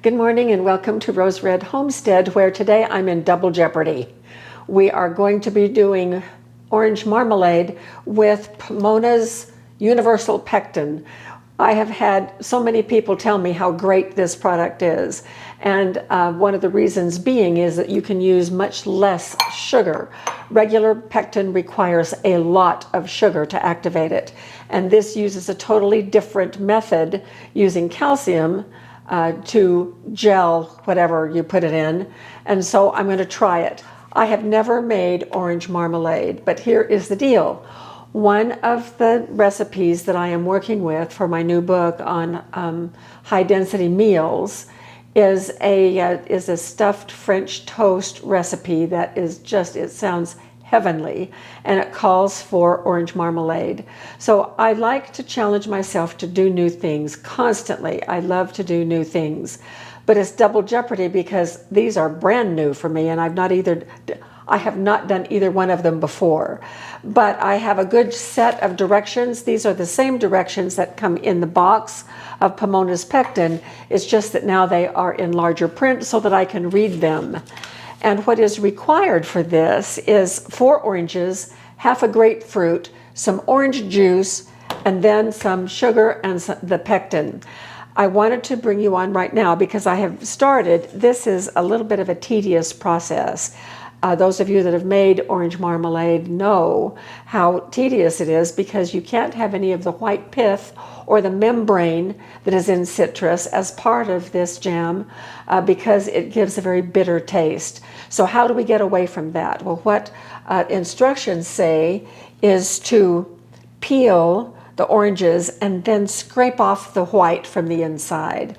Good morning and welcome to Rose Red Homestead, where today I'm in double jeopardy. We are going to be doing orange marmalade with Pomona's Universal Pectin. I have had so many people tell me how great this product is, and one of the reasons being is that you can use much less sugar. Regular pectin requires a lot of sugar to activate it, and this uses a totally different method using calcium to gel whatever you put it in. And so I'm going to try it. I have never made orange marmalade, but here is the deal. One of the recipes that I am working with for my new book on high density meals is a stuffed French toast recipe that is just, it sounds heavenly, and it calls for orange marmalade. So I like to challenge myself to do new things constantly. I love to do new things, but it's double jeopardy because these are brand new for me, and I have not done either one of them before. But I have a good set of directions. These are the same directions that come in the box of Pomona's Pectin. It's just that now they are in larger print so that I can read them. And what is required for this is 4 oranges, half a grapefruit, some orange juice, and then some sugar and the pectin. I wanted to bring you on right now because I have started. This is a little bit of a tedious process. Those of you that have made orange marmalade know how tedious it is because you can't have any of the white pith or the membrane that is in citrus as part of this jam because it gives a very bitter taste. So how do we get away from that? Well, what instructions say is to peel the oranges and then scrape off the white from the inside.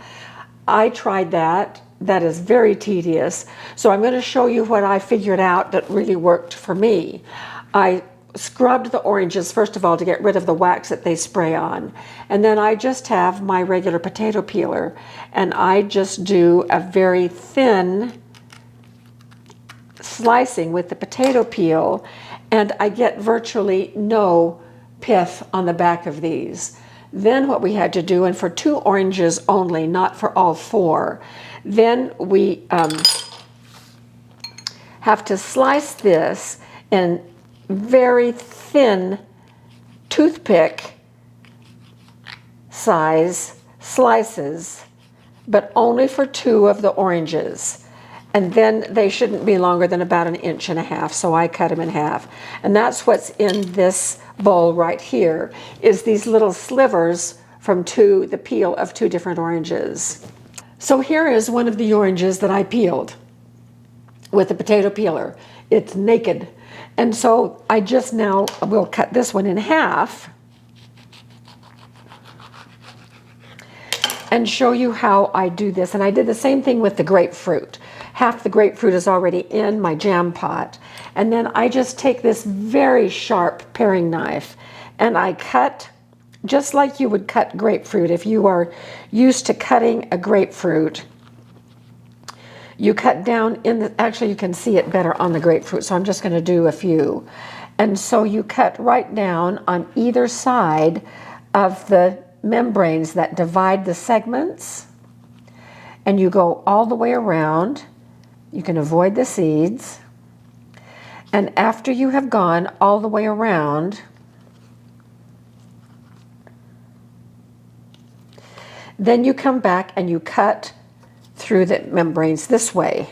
I tried that. That is very tedious. So I'm going to show you what I figured out that really worked for me. I scrubbed the oranges, first of all, to get rid of the wax that they spray on. And then I just have my regular potato peeler, and I just do a very thin slicing with the potato peel, and I get virtually no pith on the back of these. Then what we had to do, and for 2 oranges only, not for all 4, then we have to slice this in very thin toothpick size slices, but only for 2 of the oranges. And then they shouldn't be longer than about 1.5 inches, so I cut them in half. And that's what's in this bowl right here, is these little slivers from the peel of 2 different oranges. So here is one of the oranges that I peeled with the potato peeler. It's naked. And so I just now will cut this one in half and show you how I do this. And I did the same thing with the grapefruit. Half the grapefruit is already in my jam pot. And then I just take this very sharp paring knife and I cut just like you would cut grapefruit. If you are used to cutting a grapefruit, you cut down actually you can see it better on the grapefruit, so I'm just going to do a few. And so you cut right down on either side of the membranes that divide the segments, and you go all the way around. You can avoid the seeds, and after you have gone all the way around, then you come back and you cut through the membranes this way.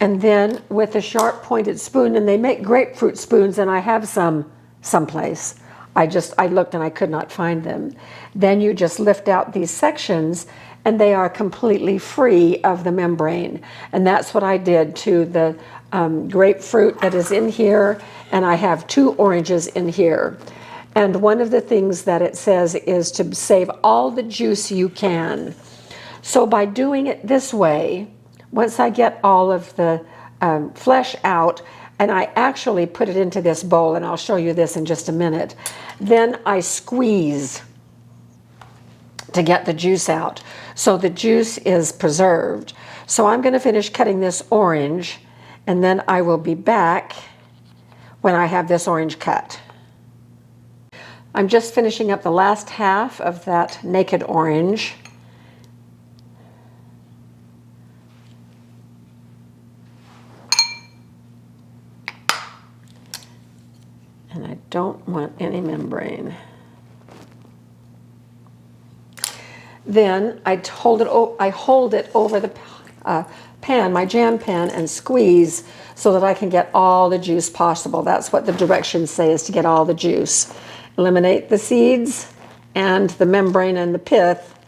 And then with a sharp pointed spoon, and they make grapefruit spoons, and I have some someplace. I looked and I could not find them. Then you just lift out these sections and they are completely free of the membrane. And that's what I did to the grapefruit that is in here, and I have 2 oranges in here. And one of the things that it says is to save all the juice you can. So by doing it this way, once I get all of the flesh out, and I actually put it into this bowl, and I'll show you this in just a minute, then I squeeze to get the juice out. So the juice is preserved. So I'm going to finish cutting this orange, and then I will be back when I have this orange cut. I'm just finishing up the last half of that naked orange. don't want any membrane. Then I hold it over the pan, my jam pan, and squeeze so that I can get all the juice possible. That's what the directions say, is to get all the juice. Eliminate the seeds and the membrane and the pith,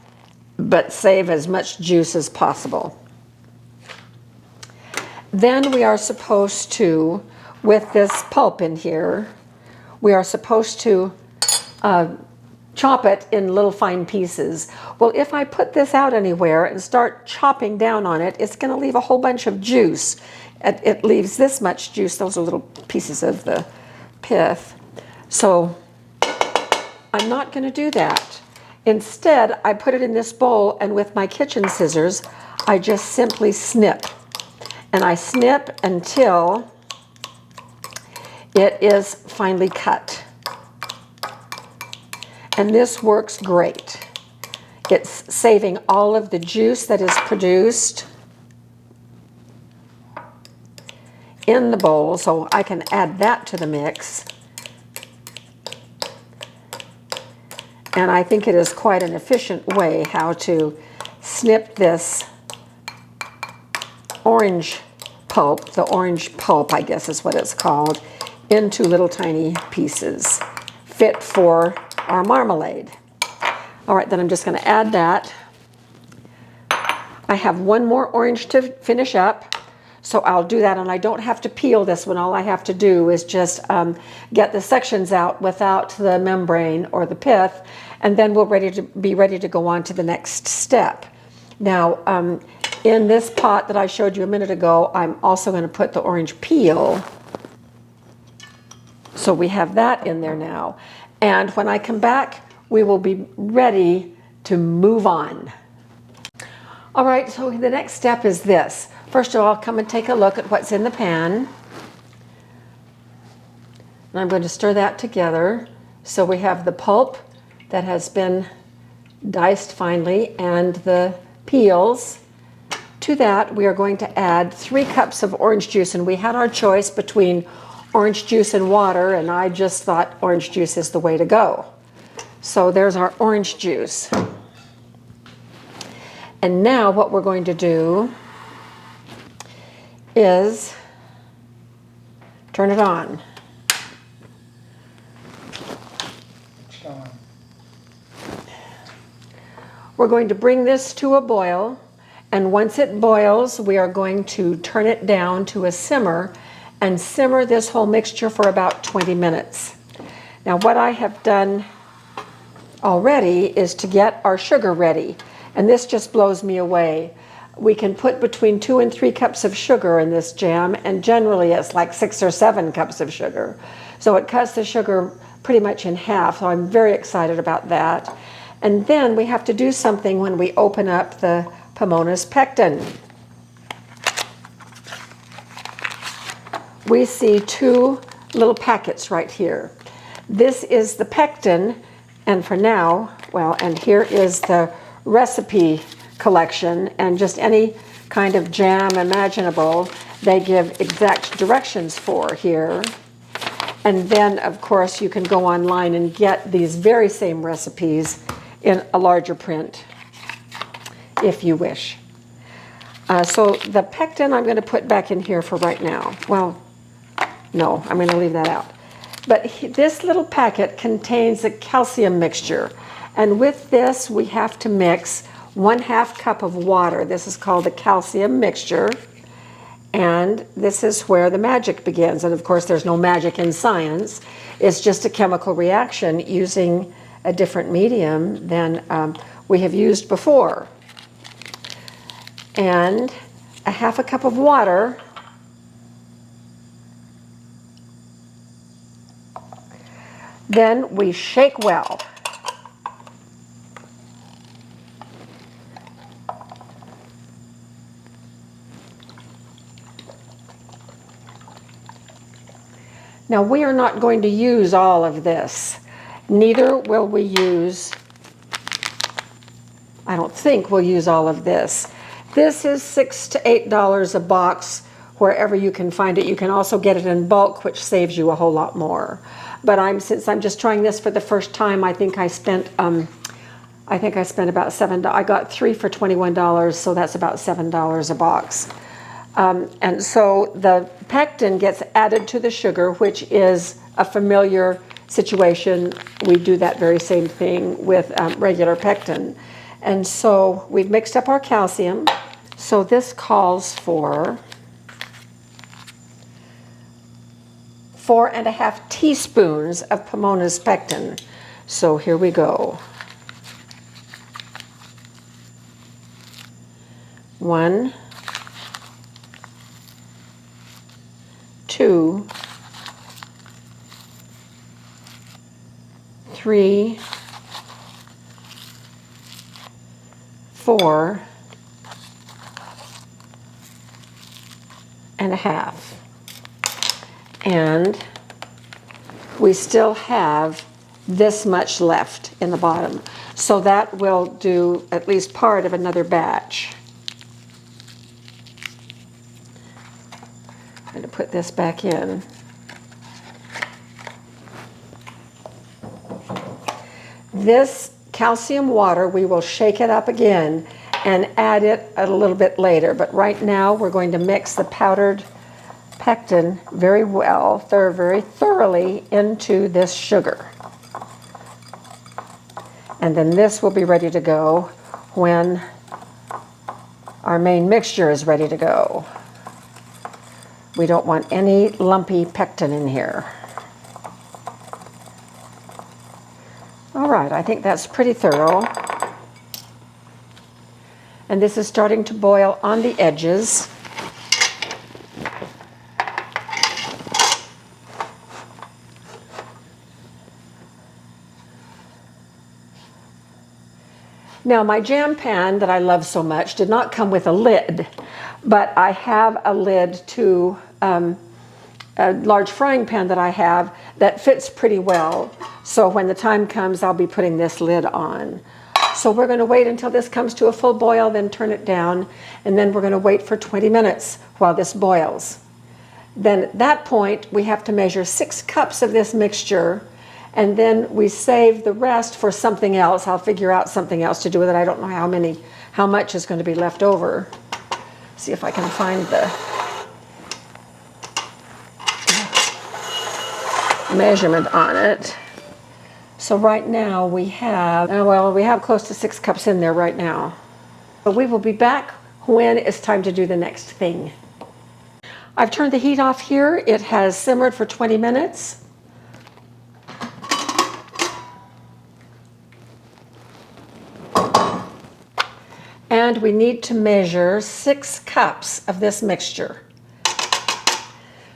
but save as much juice as possible. Then we are supposed to, with this pulp in here, we are supposed to chop it in little fine pieces. Well, if I put this out anywhere and start chopping down on it, it's going to leave a whole bunch of juice. It leaves this much juice. Those are little pieces of the pith. So I'm not going to do that. Instead, I put it in this bowl, and with my kitchen scissors, I just simply snip. And I snip until it is finely cut. And this works great. It's saving all of the juice that is produced in the bowl, so I can add that to the mix. And I think it is quite an efficient way how to snip this orange pulp, the orange pulp, I guess is what it's called, into little tiny pieces, fit for our marmalade. All right, then I'm just going to add that. I have one more orange to finish up, so I'll do that, and I don't have to peel this one. All I have to do is just get the sections out without the membrane or the pith, and then we'll be ready to go on to the next step. Now, in this pot that I showed you a minute ago, I'm also going to put the orange peel. So we have that in there now. And when I come back, we will be ready to move on. All right, so the next step is this. First of all, come and take a look at what's in the pan. And I'm going to stir that together. So we have the pulp that has been diced finely and the peels. To that, we are going to add 3 cups of orange juice, and we had our choice between orange juice and water, and I just thought orange juice is the way to go. So there's our orange juice. And now what we're going to do is turn it on. We're going to bring this to a boil, and once it boils, we are going to turn it down to a simmer and simmer this whole mixture for about 20 minutes. Now, what I have done already is to get our sugar ready, and this just blows me away. We can put between 2 and 3 cups of sugar in this jam, and generally it's like 6 or 7 cups of sugar. So it cuts the sugar pretty much in half, so I'm very excited about that. And then we have to do something when we open up the Pomona's Pectin. We see 2 little packets right here. This is the Pectin, and for now, well, and here is the recipe collection, and just any kind of jam imaginable they give exact directions for here. And then, of course, you can go online and get these very same recipes in a larger print if you wish. So the Pectin I'm going to put back in here for right now. Well, no, I'm going to leave that out. But this little packet contains a calcium mixture, and with this we have to mix 1/2 cup of water. This is called the calcium mixture, and this is where the magic begins. And of course there's no magic in science. It's just a chemical reaction using a different medium than we have used before. And 1/2 cup of water. Then we shake well. Now we are not going to use all of this. Neither will we use, I don't think we'll use all of this. This is $6 to $8 a box wherever you can find it. You can also get it in bulk, which saves you a whole lot more. But since I'm just trying this for the first time, I think I spent about $7. I got 3 for $21, so that's about $7 a box. And so the pectin gets added to the sugar, which is a familiar situation. We do that very same thing with regular pectin. And so we've mixed up our calcium. So this calls for 4.5 teaspoons of Pomona's pectin. So here we go. 1, 2, 3, 4 and a half. And we still have this much left in the bottom. So that will do at least part of another batch. I'm going to put this back in. This calcium water, we will shake it up again and add it a little bit later. But right now we're going to mix the powdered pectin very well, very thoroughly into this sugar. And then this will be ready to go when our main mixture is ready to go. We don't want any lumpy pectin in here. All right, I think that's pretty thorough. And this is starting to boil on the edges. Now, my jam pan that I love so much did not come with a lid, but I have a lid to a large frying pan that I have that fits pretty well. So when the time comes, I'll be putting this lid on. So we're going to wait until this comes to a full boil, then turn it down, and then we're going to wait for 20 minutes while this boils. Then at that point, we have to measure 6 cups of this mixture, and then we save the rest for something else. I'll figure out something else to do with it. I don't know how much is going to be left over. See if I can find the measurement on it. So right now we have, we have close to 6 cups in there right now. But we will be back when it's time to do the next thing. I've turned the heat off here. It has simmered for 20 minutes. And we need to measure 6 cups of this mixture.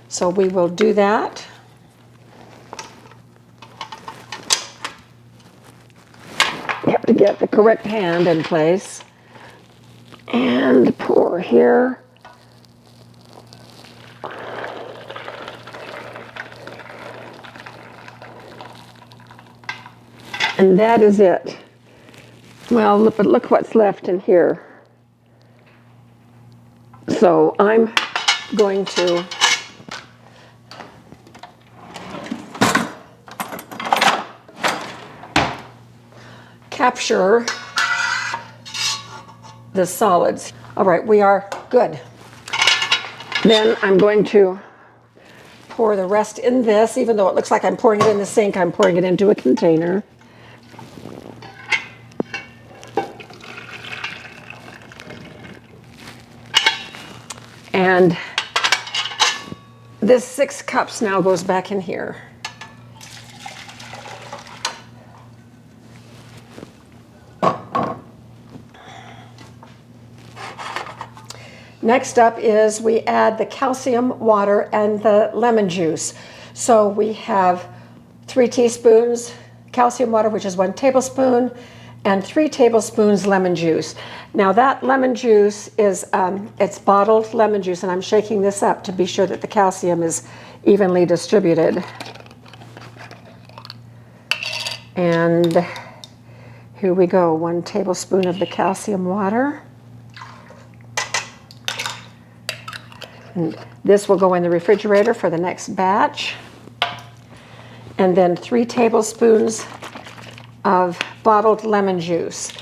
So we will do that. You have to get the correct hand in place. And pour here. And that is it. Well, but look what's left in here. So I'm going to capture the solids. All right, we are good. Then I'm going to pour the rest in this. Even though it looks like I'm pouring it in the sink, I'm pouring it into a container. And this 6 cups now goes back in here. Next up is we add the calcium water and the lemon juice. So we have 3 teaspoons calcium water, which is 1 tablespoon, and 3 tablespoons lemon juice. Now that lemon juice is, it's bottled lemon juice, and I'm shaking this up to be sure that the calcium is evenly distributed. And here we go, 1 tablespoon of the calcium water. And this will go in the refrigerator for the next batch. and then 3 tablespoons of bottled lemon juice.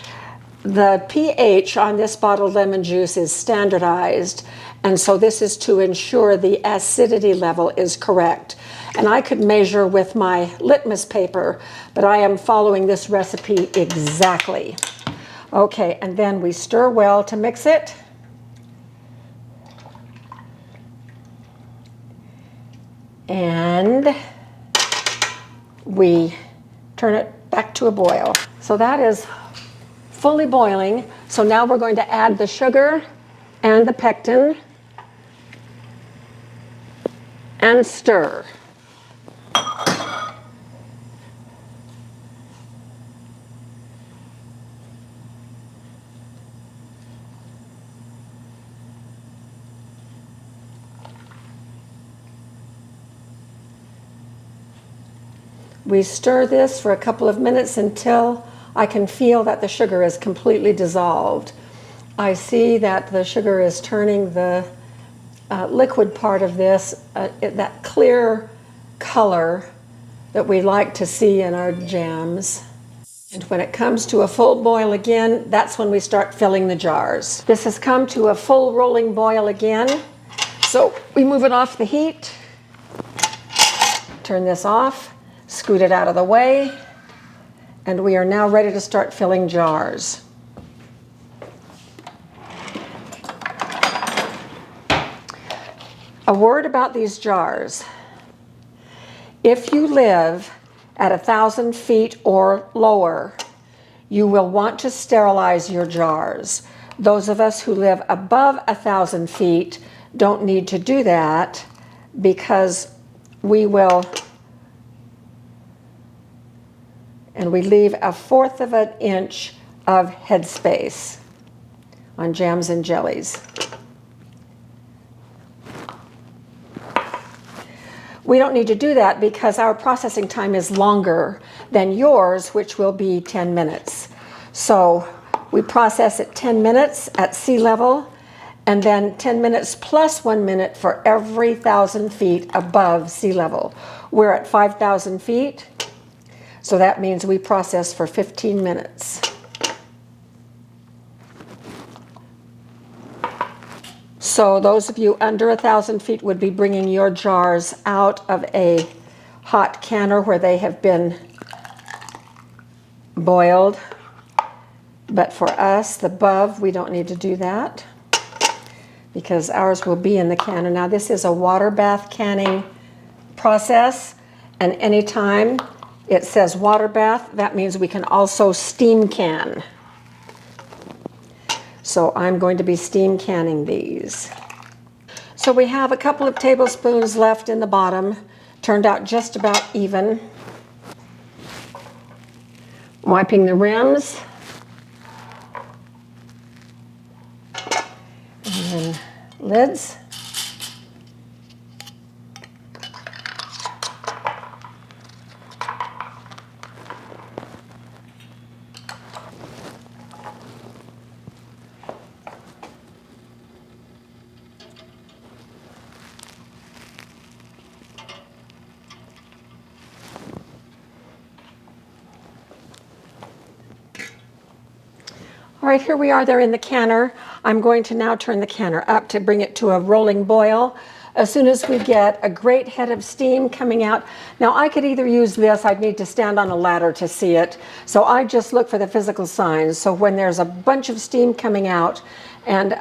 The pH on this bottled lemon juice is standardized, and so this is to ensure the acidity level is correct. And I could measure with my litmus paper, but I am following this recipe exactly. Okay, and then we stir well to mix it. And we turn it back to a boil. So that is fully boiling. So now we're going to add the sugar and the pectin and stir. We stir this for a couple of minutes until I can feel that the sugar is completely dissolved. I see that the sugar is turning the liquid part of this, that clear color that we like to see in our jams. And when it comes to a full boil again, that's when we start filling the jars. This has come to a full rolling boil again. So we move it off the heat, turn this off, scoot it out of the way, and we are now ready to start filling jars. A word about these jars. If you live at 1,000 feet or lower, you will want to sterilize your jars. Those of us who live above 1,000 feet don't need to do that because we will, and we leave 1/4 of an inch of headspace on jams and jellies. We don't need to do that because our processing time is longer than yours, which will be 10 minutes. So we process it 10 minutes at sea level, and then 10 minutes plus 1 minute for every 1,000 feet above sea level. We're at 5,000 feet, so that means we process for 15 minutes. So those of you under 1,000 feet would be bringing your jars out of a hot canner where they have been boiled. But for us, the above, we don't need to do that because ours will be in the canner. Now this is a water bath canning process, and anytime it says water bath, that means we can also steam can. So I'm going to be steam canning these. So we have a couple of tablespoons left in the bottom, turned out just about even. Wiping the rims. And then lids. All right, here we are, they're in the canner. I'm going to now turn the canner up to bring it to a rolling boil. As soon as we get a great head of steam coming out, now I could either use this, I'd need to stand on a ladder to see it, so I just look for the physical signs. So when there's a bunch of steam coming out, and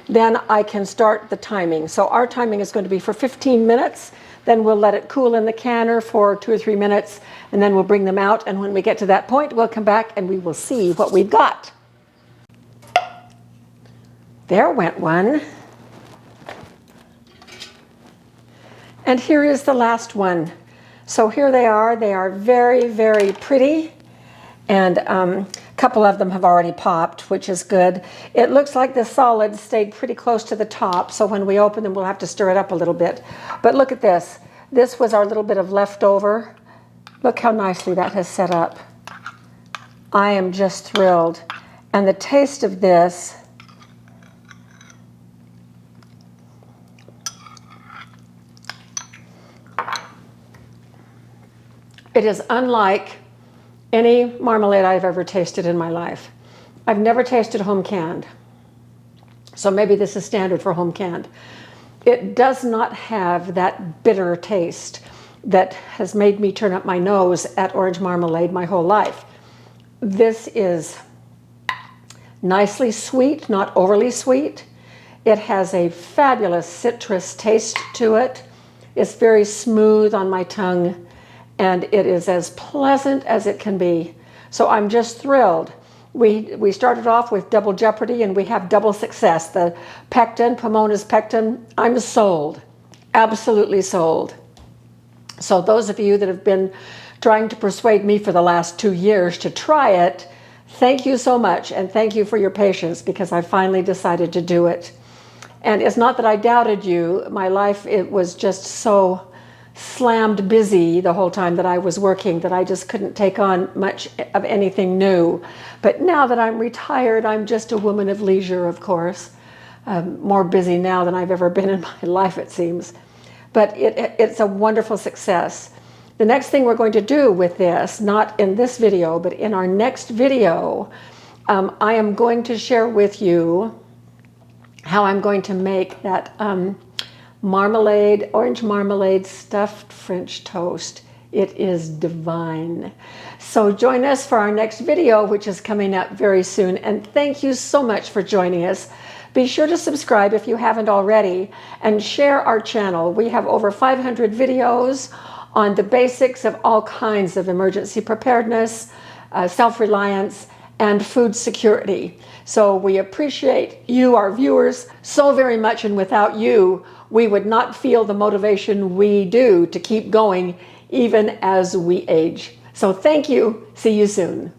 then I can start the timing. So our timing is going to be for 15 minutes, then we'll let it cool in the canner for 2 or 3 minutes, and then we'll bring them out, and when we get to that point, we'll come back and we will see what we've got. There went one. And here is the last one. So here they are. They are very, very pretty. And a couple of them have already popped, which is good. It looks like the solid stayed pretty close to the top, so when we open them, we'll have to stir it up a little bit. But look at this. This was our little bit of leftover. Look how nicely that has set up. I am just thrilled. And the taste of this, It is unlike any marmalade I've ever tasted in my life. I've never tasted home canned, so maybe this is standard for home canned. It does not have that bitter taste that has made me turn up my nose at orange marmalade my whole life. This is nicely sweet, not overly sweet. It has a fabulous citrus taste to it. It's very smooth on my tongue, and it is as pleasant as it can be. So I'm just thrilled. We started off with double jeopardy, and we have double success. The Pectin, Pomona's Pectin, I'm sold, absolutely sold. So those of you that have been trying to persuade me for the last 2 years to try it, thank you so much, and thank you for your patience, because I finally decided to do it. And it's not that I doubted you. My life, it was just so slammed busy the whole time that I was working that I just couldn't take on much of anything new. But now that I'm retired, I'm just a woman of leisure, of course. More busy now than I've ever been in my life, it seems. But it's a wonderful success. The next thing we're going to do with this, not in this video, but in our next video, I am going to share with you how I'm going to make that marmalade, orange marmalade stuffed French toast. It is divine. So join us for our next video, which is coming up very soon. And thank you so much for joining us. Be sure to subscribe if you haven't already, and share our channel. We have over 500 videos on the basics of all kinds of emergency preparedness, self-reliance, and food security. So we appreciate you, our viewers, so very much, and without you, we would not feel the motivation we do to keep going even as we age. So thank you. See you soon.